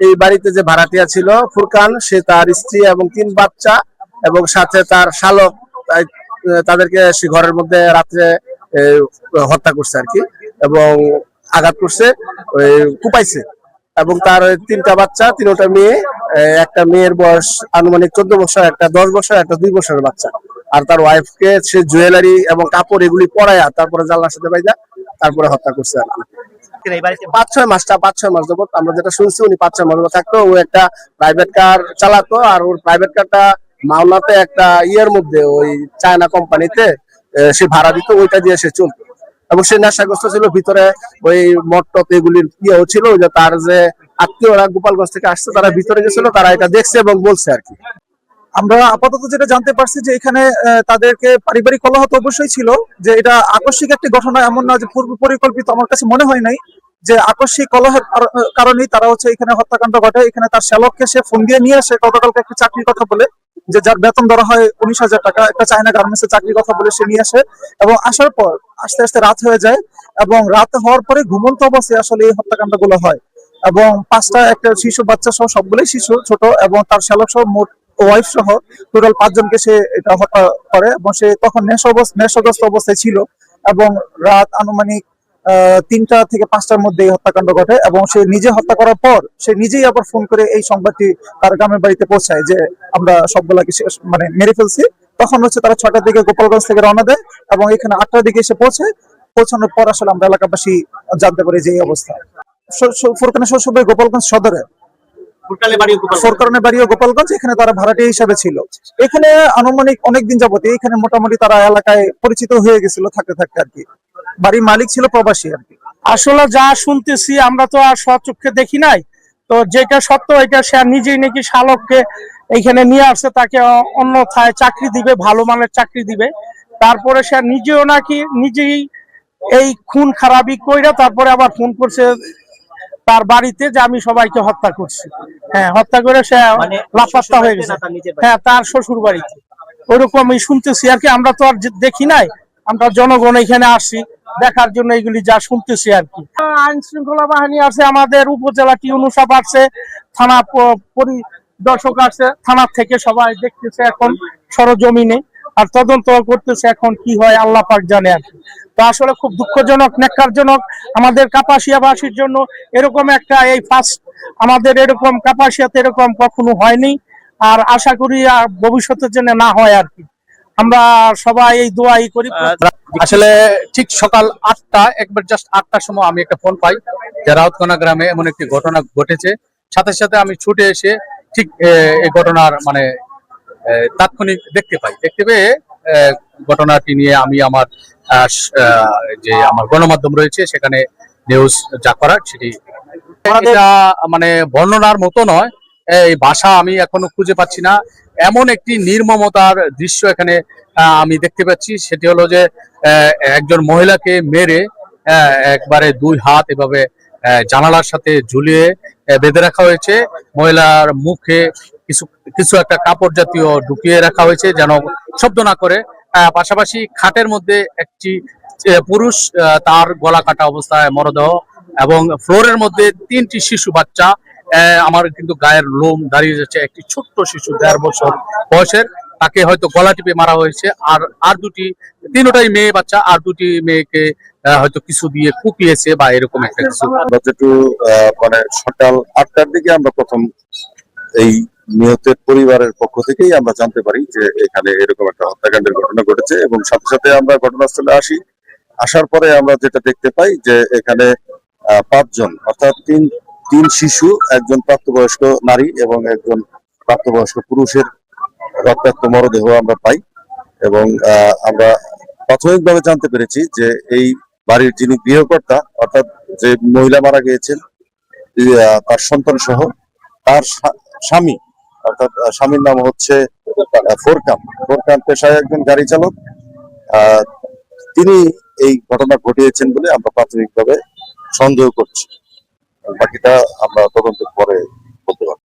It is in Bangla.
এই বাড়িতে যে ভাড়াটিয়া ছিল ফুরকান, সে তার স্ত্রী এবং 3 বাচ্চা এবং সাথে তার শালক তাদেরকে সে ঘরের মধ্যে রাত্রে হত্যা করছে আর কি, এবং আঘাত করছে, কুপাইছে। এবং তার 3টা বাচ্চা, 3টা মেয়ে, একটা মেয়ের বয়স আনুমানিক 14 বছর, একটা 10 বছর, একটা 2 বছরের বাচ্চা। আর তার ওয়াইফকে সে জুয়েলারি এবং কাপড় এগুলি পরায়া তারপরে জানলার সাথে বাইজা তারপরে হত্যা করছে আর কি। 5-6 মাস যাবত আমরা যেটা শুনছি, উনি 5-6 মাস থাকতো। ও একটা প্রাইভেট কার চালাতো, আর ওর প্রাইভেট কারটা মাওনাতে একটা ইয়ের মধ্যে ওই চায়না কোম্পানিতে সে ভাড়া দিত, ওইটা দিয়ে সে চলতো। এবং সে নেশাগ্রস্ত ছিল, ভিতরে ওই মটটপ এগুলির ইয়েও ছিল। ওই যে তার যে আত্মীয়রা গোপালগঞ্জ থেকে আসছে, তারা ভিতরে গেছিল, তারা এটা দেখছে এবং বলছে আর কি। আমরা আপাতত যেটা জানতে পারছি যে এখানে তাদেরকে পারিবারিক কলহ তো অবশ্যই ছিল, যে এটা আকস্মিক একটি ঘটনা এমন না যে পূর্ব পরিকল্পিত, আমার কাছে মনে হয় নাই যে আকস্মিক কলহের কারণেই তারা এখানে হত্যাকাণ্ড ঘটে। এখানে তার শ্যালককে সে ফোন দিয়ে নিয়ে আসে গতকালকে একটি চাকরির কথা বলে, যে যার বেতন ধরা হয় 19,000 টাকা, একটা চায়না গার্মেন্টসে চাকরির কথা বলে সে নিয়ে আসে। এবং আসার পর আস্তে আস্তে রাত হয়ে যায়, এবং রাত হওয়ার পরে ঘুমন্ত অবস্থায় আসলে এই হত্যাকাণ্ড গুলো হয়। এবং 5টা একটা শিশু বাচ্চা সহ সবগুলোই শিশু ছোট, এবং তার শ্যালক সহ মোট ওয়াইফ সহ টোটাল 5 জনকে সে এটা হত্যা করে। এবং সে তখন নেশাগ্রস্ত অবস্থায় ছিল, এবং রাত আনুমানিক 3টা থেকে 5টার মধ্যে এই হত্যাকাণ্ড ঘটে। এবং সে নিজে হত্যা করার পর সে নিজেই আবার ফোন করে এই সংবাদটি তার গ্রামের বাড়িতে পৌঁছায় যে আমরা সবগুলাকে মানে মেরে ফেলছি। তখন তারা 6টার দিকে গোপালগঞ্জ থেকে রওনা দেয়, এবং এখানে 8টার দিকে এসে পৌঁছানোর পর আসলে আমরা এলাকাবাসী জানতে পারি যে এই অবস্থা। ফুরকানের শ্বশুরবাড়ি গোপালগঞ্জ সদরে, সরকারের বাড়িও গোপালগঞ্জ, এখানে তারা ভাড়াটিয়া হিসাবে ছিল। এখানে আনুমানিক অনেকদিন যাবত এখানে মোটামুটি তারা এলাকায় পরিচিত হয়ে গেছিল থাকতে থাকতে আর কি। বাড়ির মালিক ছিল প্রবাসী আর কি। আসলে যা শুনতেছি, আমরা তো আর সচক্ষে দেখি নাই, তো যেটা সত্য এটা সে নিজেই নাকি শালককে এখানে নিয়ে আসছে, তাকে অন্যথায় চাকরি দিবে, ভালো মানের চাকরি দিবে। তারপরে সে নিজেও নাকি নিজেই এই খুন খারাপি কইরা তারপরে আবার ফোন করছে তার বাড়িতে যে আমি সবাইকে হত্যা করছি। হ্যাঁ, হত্যা করে সে লাপাত্তা হয়ে গেছে। হ্যাঁ, তার শ্বশুর বাড়িতে ওইরকমই শুনতেছি আর কি। আমরা তো আর দেখি নাই, আমরা জনগণ এখানে আসছি দেখার জন্য, এগুলি যা শুনতেছি আর কি। আইন শৃঙ্খলা বাহিনী আছে, আমাদের উপজেলা টিউনু সাহেব আছে, থানা পরিদর্শক আছে, থানা থেকে সবাই দেখতেছে এখন সরজমিনে, আর তদন্ত করতেছে। এখন কি হয় আল্লাহ পাক জানে আর কি। তো আসলে খুব দুঃখজনক, নেককারজনক আমাদের কাপাসিয়াবাসীর জন্য। এরকম একটা এই ফার্স্ট, আমাদের এরকম কাপাসিয়াতে এরকম কখনো হয়নি, আর আশা করি ভবিষ্যতের জন্য না হয় আর কি। আমরা সবাই এই দোয়াই করি। আসলে ঠিক সকাল 8টা, একবার জাস্ট 8টার সময় আমি একটা ফোন পাই যে রাউতকোনা গ্রামে এমন একটি ঘটনা ঘটেছে। সাথে সাথে আমি ছুটে এসে ঠিক এই ঘটনার মানে তাৎক্ষণিক দেখতে পেয়ে ঘটনাটি নিয়ে আমি আমার যে আমার গণমাধ্যম রয়েছে সেখানে নিউজ যা করার সেটি মানে বর্ণনার মতো নয়, এই ভাষা আমি এখনো খুঁজে পাচ্ছি না। এমন একটি নির্মমতার দৃশ্য এখানে আমি দেখতে পাচ্ছি, সেটি হলো যে একজন মহিলাকে মেরে একবারে 2 হাত এভাবে জানালার সাথে ঝুলিয়ে বেঁধে রাখা হয়েছে। মহিলার মুখে কিছু একটা কাপড় জাতীয় ঢুকিয়ে রাখা হয়েছে যেন শব্দ না করে। পাশাপাশি খাটের মধ্যে একটি পুরুষ, তার গলা কাটা অবস্থায় মরদেহ, এবং ফ্লোরের মধ্যে 3টি শিশু বাচ্চা। আমার কিন্তু গায়ের লোম দাঁড়িয়ে যাচ্ছে। একটি ছোট্ট শিশু 1.5 বছর বয়সের, তাকে হয়তো গলা টিপে মারা হয়েছে। আর 3টাই মেয়ে বাচ্চা, আর 2টি মেয়েকে হয়তো কিছু দিয়ে কুপিয়েছে বা এরকম একটা কিছু। যেটু মানে সকাল 8টার দিকে আমরা প্রথম এই নিহতের পরিবারের পক্ষ থেকেই আমরা জানতে পারি যে এখানে এরকম একটা হত্যাকাণ্ডের ঘটনা ঘটেছে, এবং সাথে সাথে আমরা ঘটনাস্থলে আসার পরে আমরা যেটা দেখতে পাই যে এখানে 5 জন, অর্থাৎ তিন শিশু, একজন প্রাপ্তবয়স্ক নারী এবং একজন প্রাপ্তবয়স্ক পুরুষের রক্তাক্ত মরদেহ আমরা পাই। এবং আমরা প্রাথমিকভাবে জানতে পেরেছি যে এই বাড়ির যিনি গৃহকর্তা, অর্থাৎ যে মহিলা মারা গিয়েছেন, তার সন্তান সহ তার স্বামী, অর্থাৎ স্বামীর নাম হচ্ছে ফোরকান পেশায় একজন গাড়ি চালক। তিনি এই ঘটনা ঘটিয়েছেন বলে আমরা প্রাথমিকভাবে সন্দেহ করছি। বাকিটা আমরা তদন্তের পরে বলতে পারবো।